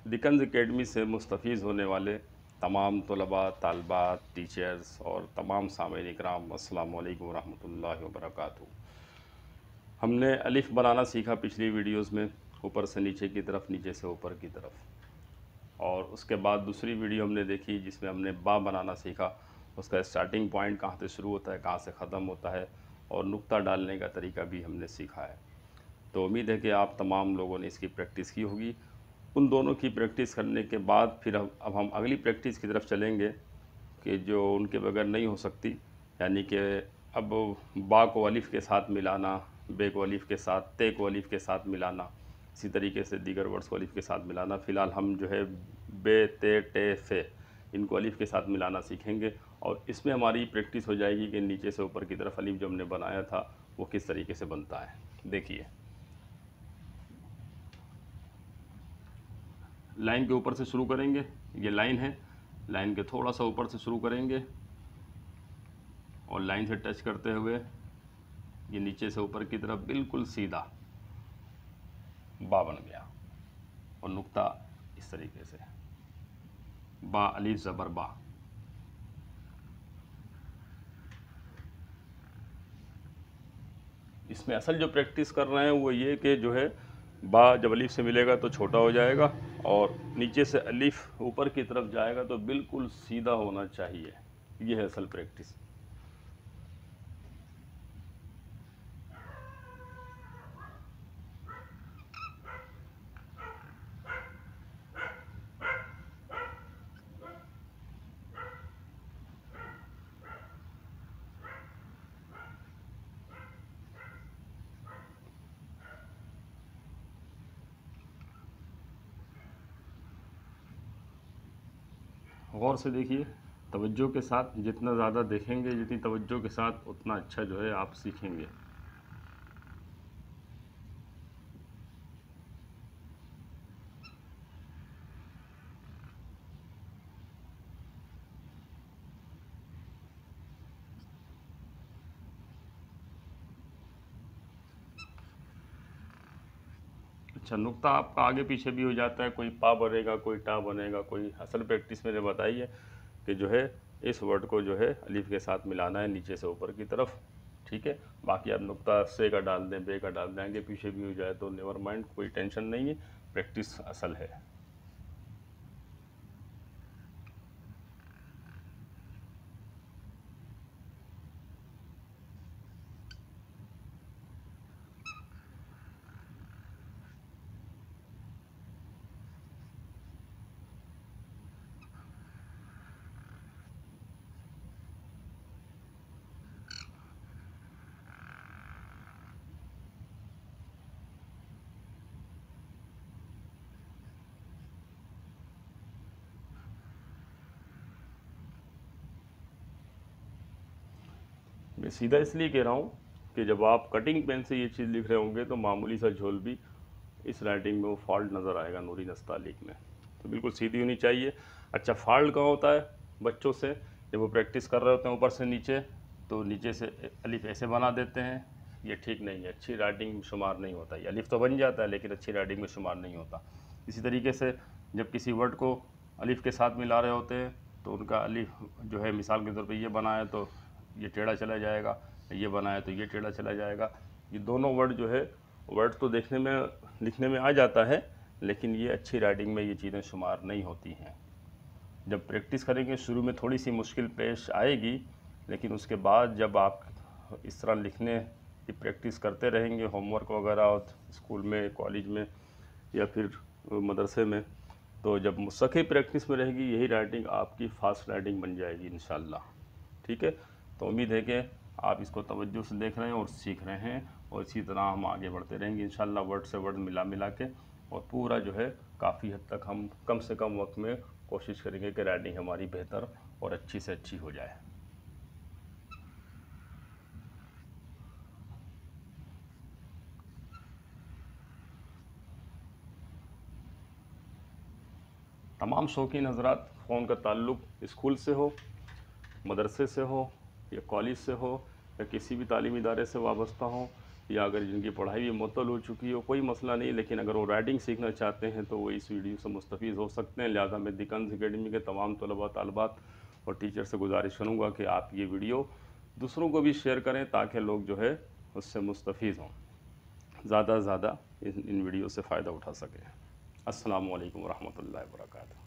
दिकंज academy से मुस्तफ़ीज़ होने वाले तमाम तलबा, तालबात, टीचर्स और तमाम सामीन इकराम, अस्सलाम वालेकुम रहमतुल्लाहि व बरकातुहू। हमने अलिफ़ बनाना सीखा पिछली वीडियोस में, ऊपर से नीचे की तरफ, नीचे से ऊपर की तरफ। और उसके बाद दूसरी वीडियो हमने देखी जिसमें हमने बा बनाना सीखा। उसका स्टार्टिंग पॉइंट कहाँ से शुरू होता है, कहाँ से ख़त्म होता है, और नुक्ता डालने का तरीका भी हमने सीखा है। तो उम्मीद है कि आप तमाम लोगों ने इसकी प्रैक्टिस की होगी। उन दोनों की प्रैक्टिस करने के बाद फिर अब हम अगली प्रैक्टिस की तरफ चलेंगे कि जो उनके बगैर नहीं हो सकती, यानी कि अब बा को अलिफ़ के साथ मिलाना, बे को अलिफ़ के साथ, ते को अलिफ़ के साथ मिलाना, इसी तरीके से दीगर वर्ड्स को अलिफ़ के साथ मिलाना। फ़िलहाल हम जो है बे, ते, टे, फ़े इनको अलिफ़ के साथ मिलाना सीखेंगे, और इसमें हमारी प्रैक्टिस हो जाएगी कि नीचे से ऊपर की तरफ अलिफ़ जो हमने बनाया था वो किस तरीके से बनता है। देखिए, लाइन के ऊपर से शुरू करेंगे, ये लाइन है, लाइन के थोड़ा सा ऊपर से शुरू करेंगे और लाइन से टच करते हुए ये नीचे से ऊपर की तरफ बिल्कुल सीधा बा बन गया। और नुक्ता इस तरीके से, बा अलिफ ज़बर बा। इसमें असल जो प्रैक्टिस कर रहे हैं वो ये कि जो है बा जब अलिफ से मिलेगा तो छोटा हो जाएगा, और नीचे से अलिफ ऊपर की तरफ जाएगा तो बिल्कुल सीधा होना चाहिए। ये है असल प्रैक्टिस। गौर से देखिए, तवज्जो के साथ, जितना ज़्यादा देखेंगे, जितनी तवज्जो के साथ, उतना अच्छा जो है आप सीखेंगे। अच्छा, नुक्ता आपका आगे पीछे भी हो जाता है, कोई पा बनेगा, कोई टा बनेगा, कोई असल प्रैक्टिस मैंने बताई है कि जो है इस वर्ड को जो है अलिफ के साथ मिलाना है नीचे से ऊपर की तरफ। ठीक है, बाकी आप नुक्ता से का डाल दें, बे का डाल दें, आगे पीछे भी हो जाए तो नेवर माइंड, कोई टेंशन नहीं है, प्रैक्टिस असल है। मैं सीधा इसलिए कह रहा हूँ कि जब आप कटिंग पेन से ये चीज़ लिख रहे होंगे तो मामूली सा झोल भी इस राइटिंग में वो फॉल्ट नज़र आएगा, नूरी नस्तालिक में। तो बिल्कुल सीधी होनी चाहिए। अच्छा, फॉल्ट कहाँ होता है बच्चों से, जब वो प्रैक्टिस कर रहे होते हैं ऊपर से नीचे, तो नीचे से अलिफ ऐसे बना देते हैं। ये ठीक नहीं है, अच्छी राइटिंग में शुमार नहीं होता। ये अलिफ तो बन जाता है लेकिन अच्छी राइटिंग में शुमार नहीं होता। इसी तरीके से जब किसी वर्ड को अलिफ के साथ मिला रहे होते हैं तो उनका अलिफ जो है, मिसाल के तौर पे ये बना है तो ये टेढ़ा चला जाएगा, ये बना है तो ये टेढ़ा चला जाएगा। ये दोनों वर्ड जो है, वर्ड तो देखने में, लिखने में आ जाता है, लेकिन ये अच्छी राइटिंग में ये चीज़ें शुमार नहीं होती हैं। जब प्रैक्टिस करेंगे शुरू में थोड़ी सी मुश्किल पेश आएगी, लेकिन उसके बाद जब आप इस तरह लिखने की प्रैक्टिस करते रहेंगे, होमवर्क वगैरह और स्कूल में, कॉलेज में या फिर मदरसे में, तो जब मुस्तकिल प्रैक्टिस में रहेगी यही राइटिंग आपकी फ़ास्ट राइटिंग बन जाएगी इंशाल्लाह। ठीक है, तो उम्मीद है कि आप इसको तवज्जो से देख रहे हैं और सीख रहे हैं, और इसी तरह हम आगे बढ़ते रहेंगे इंशाल्लाह, वर्ड से वर्ड मिला मिला के, और पूरा जो है काफ़ी हद तक हम कम से कम वक्त में कोशिश करेंगे कि राइटिंग हमारी बेहतर और अच्छी से अच्छी हो जाए। तमाम शौकीन हजरात, फ़ोन का ताल्लुक़ स्कूल से हो, मदरसे से हो, या कॉलेज से हो, या किसी भी तालीमी इदारे से वाबस्ता हो, या अगर जिनकी पढ़ाई भी मुअत्तल हो चुकी हो, कोई मसला नहीं, लेकिन अगर वो राइटिंग सीखना चाहते हैं तो वो इस वीडियो से मुस्तफ़ीज़ हो सकते हैं। लिहाजा मैं द कंज़ अकेडमी के तमाम तलबा तालिबात और टीचर से गुजारिश करूँगा कि आप ये वीडियो दूसरों को भी शेयर करें ताकि लोग जो है उससे मुस्तफ़ीज़ हों, ज़्यादा से ज़्यादा इन वीडियो से फ़ायदा उठा सकें। अस्सलामु अलैकुम वरहमतुल्लाहि वबरकातुहू।